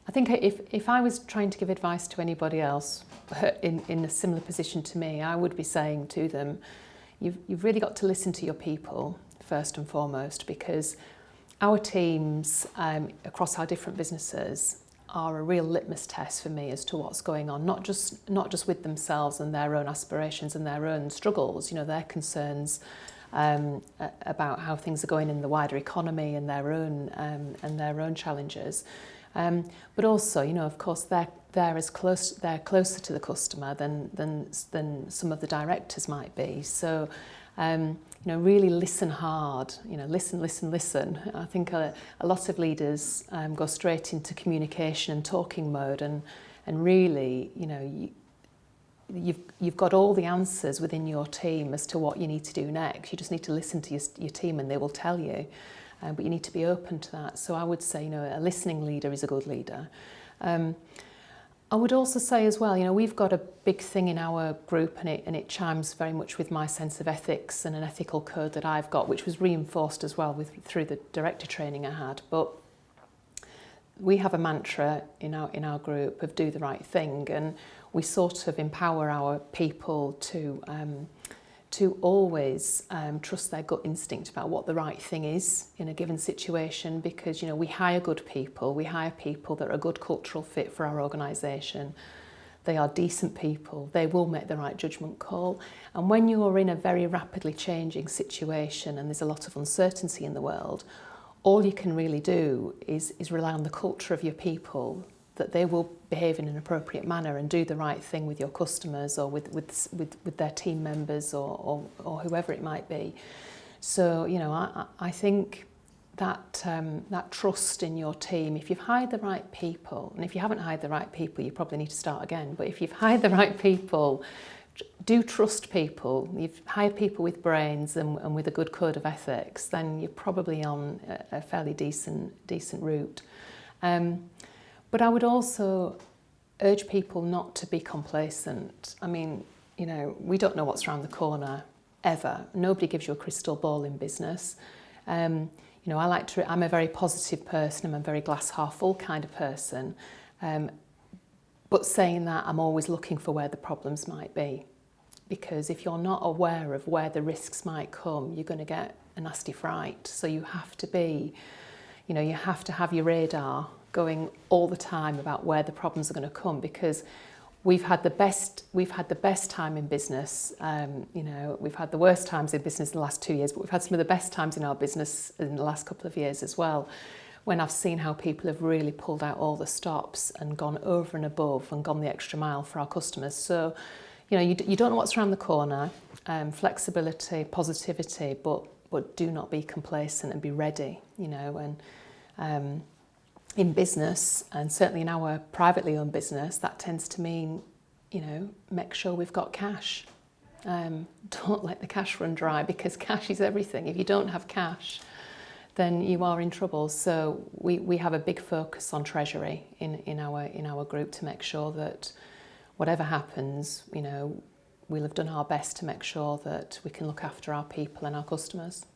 I think if I was trying to give advice to anybody else in a similar position to me, I would be saying to them, you've really got to listen to your people first and foremost, because our teams across our different businesses are a real litmus test for me as to what's going on, not just with themselves and their own aspirations and their own struggles, their concerns about how things are going in the wider economy and their own challenges. But also, of course, they're closer to the customer than some of the directors might be. So, really listen hard. Listen. I think a lot of leaders go straight into communication and talking mode, and really, you've got all the answers within your team as to what you need to do next. You just need to listen to your team, and they will tell you. But you need to be open to that. So I would say, a listening leader is a good leader. I would also say as well, we've got a big thing in our group, and it chimes very much with my sense of ethics and an ethical code that I've got, which was reinforced as well through the director training I had. But we have a mantra in our group of do the right thing, and we sort of empower our people to always trust their gut instinct about what the right thing is in a given situation, because we hire good people, we hire people that are a good cultural fit for our organisation. They are decent people, they will make the right judgment call, and when you are in a very rapidly changing situation and there's a lot of uncertainty in the world, all you can really do is rely on the culture of your people, that they will behave in an appropriate manner and do the right thing with your customers or with their team members or whoever it might be. So, I think that trust in your team, if you've hired the right people, and if you haven't hired the right people, you probably need to start again, but if you've hired the right people, do trust people. You've hired people with brains and with a good code of ethics, then you're probably on a fairly decent route. But I would also urge people not to be complacent. I mean, we don't know what's around the corner ever. Nobody gives you a crystal ball in business. I'm a very positive person. I'm a very glass half full kind of person. But saying that, I'm always looking for where the problems might be. Because if you're not aware of where the risks might come, you're going to get a nasty fright. So you have to be, you have to have your radar going all the time about where the problems are going to come, because we've had the best time in business. We've had the worst times in business in the last 2 years, but we've had some of the best times in our business in the last couple of years as well, when I've seen how people have really pulled out all the stops and gone over and above and gone the extra mile for our customers. So, you don't know what's around the corner. Flexibility, positivity, but do not be complacent and be ready. And in business, and certainly in our privately owned business, that tends to mean, make sure we've got cash. Don't let the cash run dry, because cash is everything. If you don't have cash, then you are in trouble. So we have a big focus on treasury in our group to make sure that whatever happens, we'll have done our best to make sure that we can look after our people and our customers.